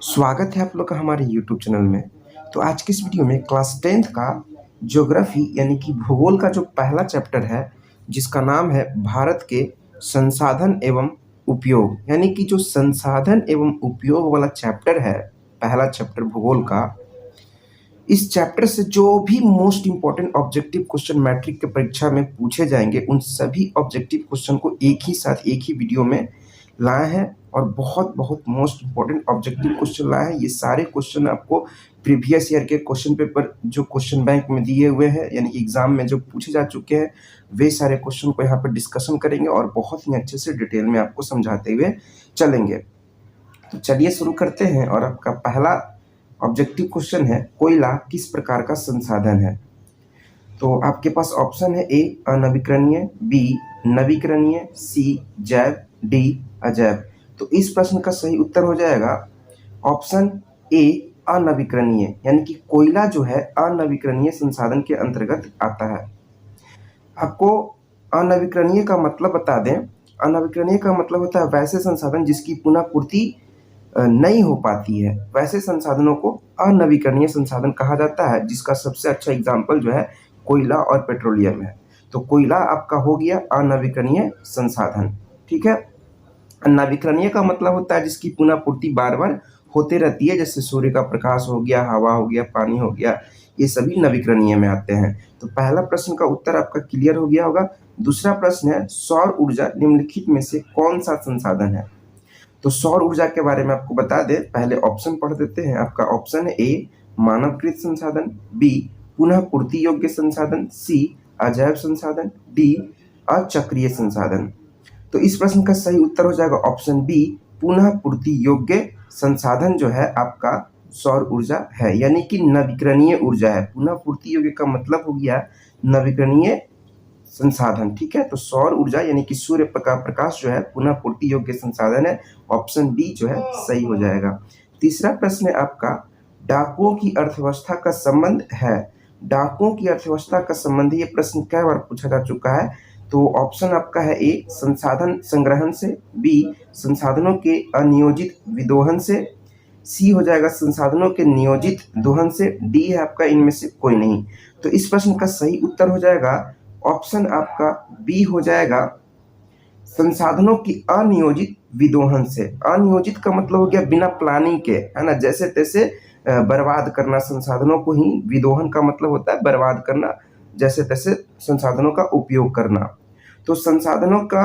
स्वागत है आप लोग का हमारे यूट्यूब चैनल में। तो आज की इस वीडियो में क्लास 10th का ज्योग्राफी यानी कि भूगोल का जो पहला चैप्टर है, जिसका नाम है भारत के संसाधन एवं उपयोग, यानी कि जो संसाधन एवं उपयोग वाला चैप्टर है, पहला चैप्टर भूगोल का। इस चैप्टर से जो भी most important objective question matric के परीक्षा में पूछे जाएंगे, उन सभी ऑब्जेक्टिव क्वेश्चन को एक ही साथ एक ही वीडियो में लाए हैं और बहुत बहुत मोस्ट इंपॉर्टेंट ऑब्जेक्टिव क्वेश्चन लाए हैं। ये सारे क्वेश्चन आपको प्रीवियस ईयर के क्वेश्चन पेपर जो क्वेश्चन बैंक में दिए हुए हैं, यानी कि एग्जाम में जो पूछे जा चुके हैं, वे सारे क्वेश्चन को यहाँ पर डिस्कशन करेंगे और बहुत ही अच्छे से डिटेल में आपको समझाते हुए चलेंगे। तो चलिए शुरू करते हैं। और आपका पहला ऑब्जेक्टिव क्वेश्चन है, कोयला किस प्रकार का संसाधन है? तो आपके पास ऑप्शन है ए अनवीकरणीय, बी नवीकरणीय, सी जैव, डी अजैव। तो इस प्रश्न का सही उत्तर हो जाएगा ऑप्शन ए अनवीकरणीय, यानी कि कोयला जो है अनवीकरणीय संसाधन के अंतर्गत आता है। आपको अनवीकरणीय का मतलब बता दें। अनवीकरणीय का मतलब होता है वैसे संसाधन जिसकी पुनः पूर्ति नहीं हो पाती है, वैसे संसाधनों को अनवीकरणीय संसाधन कहा जाता है, जिसका सबसे अच्छा एग्जाम्पल जो है कोयला और पेट्रोलियम है। तो कोयला आपका हो गया अनवीकरणीय संसाधन। ठीक है। नवीकरणीय का मतलब होता है जिसकी पुनः पूर्ति बार बार होते रहती है, जैसे सूर्य का प्रकाश हो गया, हवा हो गया, पानी हो गया, ये सभी नवीकरणीय में आते हैं। तो पहला प्रश्न का उत्तर आपका क्लियर हो गया होगा। दूसरा प्रश्न है, सौर ऊर्जा निम्नलिखित में से कौन सा संसाधन है? तो सौर ऊर्जा के बारे में आपको बता दें, पहले ऑप्शन पढ़ देते हैं। आपका ऑप्शन है ए मानवकृत संसाधन, बी पुनः पूर्ति योग्य संसाधन, सी अजैव संसाधन, डी अचक्रीय संसाधन। तो इस प्रश्न का सही उत्तर हो जाएगा ऑप्शन बी पुनः पूर्ति योग्य संसाधन जो है आपका सौर ऊर्जा है, यानी कि नवीकरणीय ऊर्जा है। पुनः पूर्ति योग्य का मतलब हो गया नवीकरणीय संसाधन। ठीक है। तो सौर ऊर्जा यानी कि सूर्य का प्रकाश जो है पुनः पूर्ति योग्य संसाधन है। ऑप्शन डी जो है सही हो जाएगा। तीसरा प्रश्न है आपका, डाकुओं की अर्थव्यवस्था का संबंध है। डाकुओं की अर्थव्यवस्था का संबंध, ये प्रश्न कई बार पूछा जा चुका है। तो ऑप्शन आपका है ए संसाधन संग्रहण से, बी संसाधनों के अनियोजित विदोहन से, सी हो जाएगा संसाधनों के नियोजित दोहन से, डी है आपका इनमें से कोई नहीं। तो इस प्रश्न का सही उत्तर हो जाएगा ऑप्शन आपका बी हो जाएगा संसाधनों की अनियोजित विदोहन से। अनियोजित का मतलब हो गया बिना प्लानिंग के, है ना, जैसे तैसे बर्बाद करना संसाधनों को ही। विदोहन का मतलब होता है बर्बाद करना, जैसे तैसे संसाधनों का उपयोग करना। तो संसाधनों का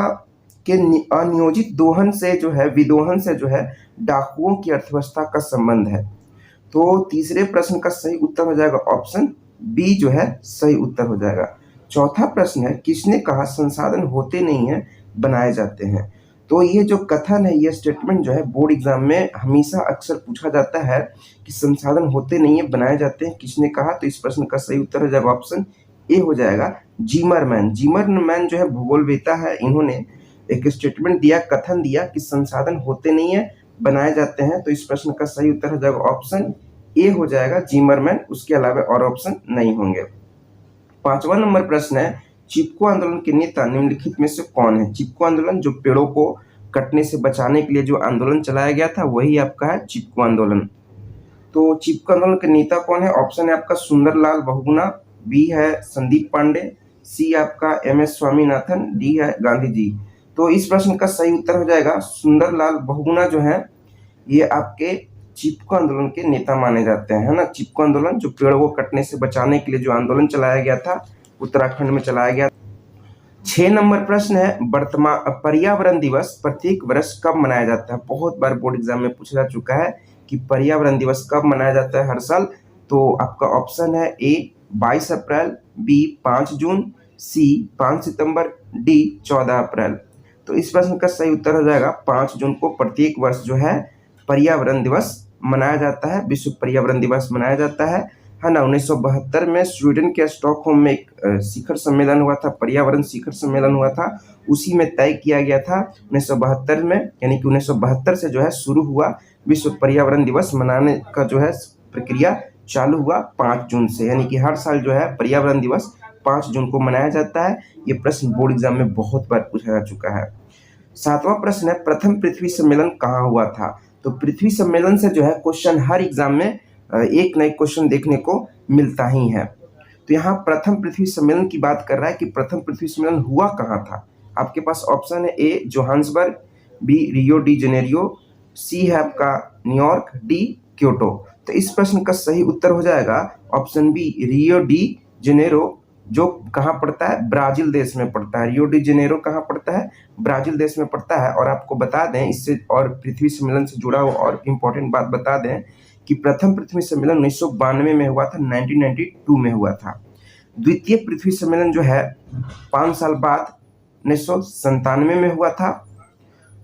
के अनियोजित दोहन से जो है, विदोहन से जो है डाकुओं की अर्थव्यवस्था का संबंध है। तो तीसरे प्रश्न का सही उत्तर हो जाएगा ऑप्शन बी जो है सही उत्तर हो जाएगा। चौथा प्रश्न है, किसने कहा संसाधन होते नहीं है बनाए जाते हैं? तो ये जो कथन है, ये स्टेटमेंट जो है बोर्ड एग्जाम में हमेशा अक्सर पूछा जाता है कि संसाधन होते नहीं है बनाए जाते हैं, किसने कहा? तो इस प्रश्न का सही उत्तर हो जाएगा ऑप्शन ए हो जाएगा जिमरमैन। जिमरमैन जो है भूगोलवेत्ता है, इन्होंने एक स्टेटमेंट दिया, कथन दिया कि संसाधन होते नहीं है बनाए जाते हैं। तो इस प्रश्न का सही उत्तर हो जाएगा ऑप्शन ए हो जाएगा जिमरमैन, उसके अलावा और ऑप्शन नहीं होंगे। पांचवा नंबर प्रश्न है, चिपको आंदोलन के नेता निम्नलिखित में से कौन है? चिपको आंदोलन जो पेड़ों को कटने से बचाने के लिए जो आंदोलन चलाया गया था, वही आपका है चिपको आंदोलन। तो चिपको आंदोलन के नेता कौन है? ऑप्शन है आपका सुंदरलाल बहुगुणा, बी है संदीप पांडे, सी आपका एम.एस. स्वामीनाथन, डी है गांधी जी। तो इस प्रश्न का सही उत्तर हो जाएगा सुंदरलाल बहुगुणा जो है, ये आपके चिपको आंदोलन के नेता माने जाते हैं, है ना। चिपको आंदोलन जो पेड़ों को कटने से बचाने के लिए जो आंदोलन चलाया गया था, उत्तराखंड में चलाया गया। 6 नंबर प्रश्न है, वर्तमान पर्यावरण दिवस प्रत्येक वर्ष कब मनाया जाता है? बहुत बार बोर्ड एग्जाम में पूछा जा चुका है कि पर्यावरण दिवस कब मनाया जाता है हर साल। तो आपका ऑप्शन है ए 22 अप्रैल, बी 5 जून, सी 5 सितंबर, डी 14 अप्रैल। तो इस प्रश्न का सही उत्तर हो जाएगा 5 जून को प्रत्येक वर्ष जो है पर्यावरण दिवस मनाया जाता है, विश्व पर्यावरण दिवस मनाया जाता है ना। 1972 में स्वीडन के स्टॉकहोम में एक शिखर सम्मेलन हुआ था, पर्यावरण शिखर सम्मेलन हुआ था, उसी में तय किया गया था 1972 में, यानी कि 1972 से जो है शुरू हुआ विश्व पर्यावरण दिवस मनाने का जो है प्रक्रिया चालू हुआ 5 जून से, यानी कि हर साल जो है पर्यावरण दिवस 5 जून को मनाया जाता है। ये प्रश्न बोर्ड एग्जाम में बहुत बार पूछा जा चुका है। 7वां प्रश्न है, प्रथम पृथ्वी सम्मेलन कहाँ हुआ था? तो पृथ्वी सम्मेलन से जो है क्वेश्चन हर एग्जाम में एक न एक क्वेश्चन देखने को मिलता ही है। तो यहाँ प्रथम पृथ्वी सम्मेलन की बात कर रहा है कि प्रथम पृथ्वी सम्मेलन हुआ कहाँ था। आपके पास ऑप्शन है A Johannesburg, B Rio de Janeiro, C है आपका न्यूयॉर्क, डी क्योटो। तो इस प्रश्न का सही उत्तर हो जाएगा option B Rio de Janeiro, जो कहाँ पड़ता है, ब्राजील देश में पड़ता है। रियो डी जेनेरो कहाँ पड़ता है, ब्राजील देश में पड़ता है। और आपको बता दें इससे और पृथ्वी सम्मेलन से जुड़ा हुआ और इम्पोर्टेंट बात बता दें कि प्रथम पृथ्वी सम्मेलन 1992 में हुआ था, 1992 में हुआ था। द्वितीय पृथ्वी सम्मेलन जो है 5 साल बाद 1997 में हुआ था।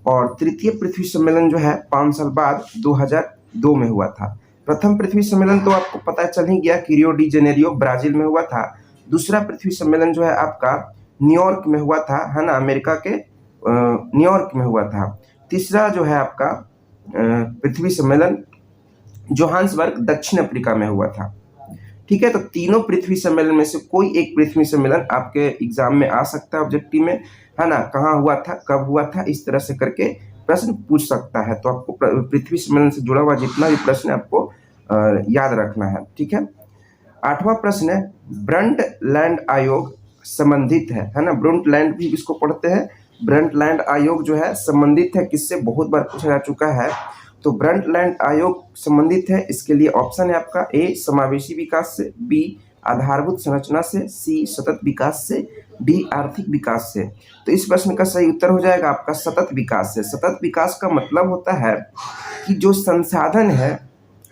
और तृतीय पृथ्वी सम्मेलन जो है 5 साल बाद 2002 में हुआ था। प्रथम पृथ्वी सम्मेलन तो आपको पता चल ही गया कि रियो डी जेनेरियो ब्राजील में हुआ था। दूसरा पृथ्वी सम्मेलन जो है आपका न्यूयॉर्क में हुआ था, है ना, अमेरिका के न्यूयॉर्क में हुआ था। तीसरा जो है आपका पृथ्वी सम्मेलन जोहान्सबर्ग दक्षिण अफ्रीका में हुआ था। ठीक है, तो तीनों पृथ्वी सम्मेलन में से कोई एक पृथ्वी सम्मेलन आपके एग्जाम में आ सकता है ऑब्जेक्टिव में, है ना, कहाँ हुआ था, कब हुआ था, इस तरह से करके प्रश्न पूछ सकता है। तो आपको पृथ्वी सम्मेलन से जुड़ा हुआ जितना भी प्रश्न है आपको याद रखना है। ठीक है, 8वां प्रश्न है ब्रंटलैंड आयोग संबंधित है ना, ब्रंटलैंड भी इसको पढ़ते हैं। ब्रंटलैंड आयोग जो है संबंधित है किससे, बहुत बार पूछा जा चुका है। तो ब्रंटलैंड आयोग संबंधित है, इसके लिए ऑप्शन है आपका ए समावेशी विकास से, बी आधारभूत संरचना से, सी सतत विकास से, डी आर्थिक विकास से। तो इस प्रश्न का सही उत्तर हो जाएगा आपका सतत विकास से। सतत विकास का मतलब होता है कि जो संसाधन है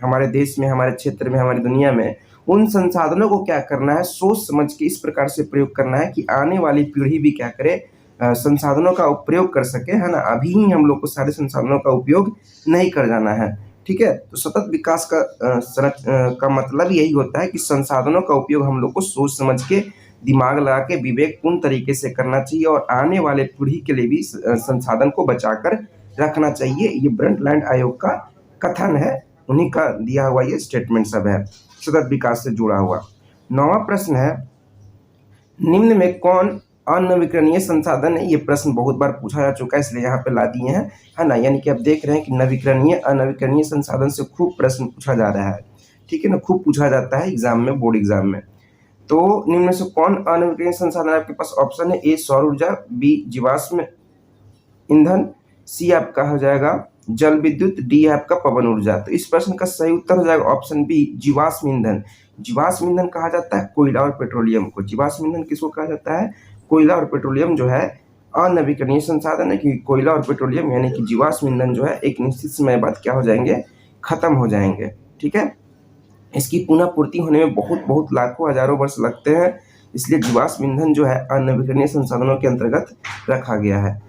हमारे देश में, हमारे क्षेत्र में, हमारी दुनिया में, उन संसाधनों को क्या करना है, सोच समझ के इस प्रकार से प्रयोग करना है कि आने वाली पीढ़ी भी क्या करे, संसाधनों का उपयोग कर सके, है ना। अभी ही हम लोग को सारे संसाधनों का उपयोग नहीं कर जाना है। ठीक है, तो सतत विकास का मतलब यही होता है कि संसाधनों का उपयोग हम लोग को सोच समझ के, दिमाग लगा के, विवेकपूर्ण तरीके से करना चाहिए और आने वाले पीढ़ी के लिए भी संसाधन को बचाकर रखना चाहिए। ये ब्रंटलैंड आयोग का कथन है, उन्हीं का दिया हुआ ये स्टेटमेंट सब है सतत विकास से जुड़ा हुआ। 9वां प्रश्न है निम्न में कौन अनवीकरणीय संसाधन है। ये प्रश्न बहुत बार पूछा जा चुका है, इसलिए यहाँ पे ला दिए हैं, है ना। यानी कि आप देख रहे हैं कि नवीकरणीय अनवीकरणीय संसाधन से खूब प्रश्न पूछा जा रहा है। ठीक है ना, खूब पूछा जाता है एग्जाम में, बोर्ड एग्जाम में। तो निम्न में से कौन अनवीकरणीय संसाधन है, आपके पास ऑप्शन है ए सौर ऊर्जा, बी जीवाश्म ईंधन, सी आपका हो जाएगा जल विद्युत, डी है आपका पवन ऊर्जा। तो इस प्रश्न का सही उत्तर हो जाएगा ऑप्शन बी जीवाश्म ईंधन। जीवाश्म ईंधन कहा जाता है कोयला और पेट्रोलियम को। जीवाश्म ईंधन किसको कहा जाता है, कोयला और पेट्रोलियम जो है अनवीकरणीय संसाधन है, क्योंकि कोयला और पेट्रोलियम यानी कि जीवाश्म ईंधन जो है एक निश्चित समय बाद क्या हो जाएंगे, खत्म हो जाएंगे। ठीक है, इसकी पुनः पूर्ति होने में बहुत लाखों हजारों वर्ष लगते हैं, इसलिए जीवाश्म ईंधन जो है अनवीकरणीय संसाधनों के अंतर्गत रखा गया है।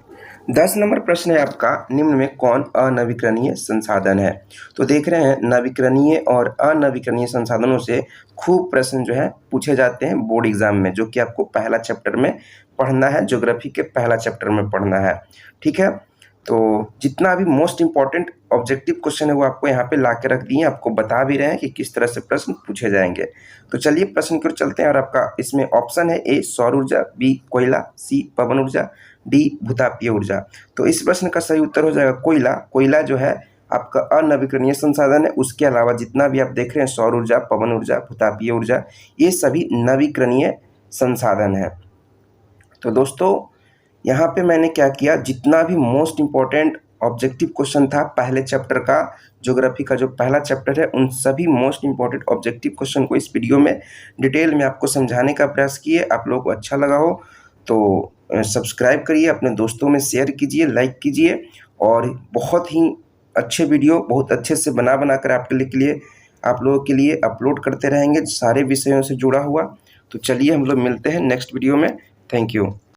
10 नंबर प्रश्न है आपका निम्न में कौन अनवीकरणीय संसाधन है। तो देख रहे हैं नवीकरणीय और अनवीकरणीय संसाधनों से खूब प्रश्न जो है पूछे जाते हैं बोर्ड एग्जाम में, जो कि आपको पहला चैप्टर में पढ़ना है, ज्योग्राफी के पहला चैप्टर में पढ़ना है। ठीक है, तो जितना भी मोस्ट इंपॉर्टेंट ऑब्जेक्टिव क्वेश्चन है वो आपको यहाँ पे ला के रख दिए, आपको बता भी रहे हैं कि किस तरह से प्रश्न पूछे जाएंगे। तो चलिए प्रश्न की ओर चलते हैं। और आपका इसमें ऑप्शन है ए सौर ऊर्जा, बी कोयला, सी पवन ऊर्जा, डी भूतापीय ऊर्जा। तो इस प्रश्न का सही उत्तर हो जाएगा कोयला। कोयला जो है आपका अनवीकरणीय संसाधन है, उसके अलावा जितना भी आप देख रहे हैं सौर ऊर्जा, पवन ऊर्जा, भूतापीय ऊर्जा, ये सभी नवीकरणीय संसाधन है। तो दोस्तों यहाँ पे मैंने क्या किया, जितना भी मोस्ट इम्पॉर्टेंट ऑब्जेक्टिव क्वेश्चन था पहले चैप्टर का, ज्योग्राफी का जो पहला चैप्टर है, उन सभी मोस्ट इम्पॉर्टेंट ऑब्जेक्टिव क्वेश्चन को इस वीडियो में डिटेल में आपको समझाने का प्रयास किए। आप लोगों को अच्छा लगा हो तो सब्सक्राइब करिए, अपने दोस्तों में शेयर कीजिए, लाइक कीजिए, और बहुत ही अच्छे वीडियो बहुत अच्छे से बना कर आपके लिए आप लोगों के लिए अपलोड करते रहेंगे सारे विषयों से जुड़ा हुआ। तो चलिए हम लोग मिलते हैं नेक्स्ट वीडियो में। Thank you.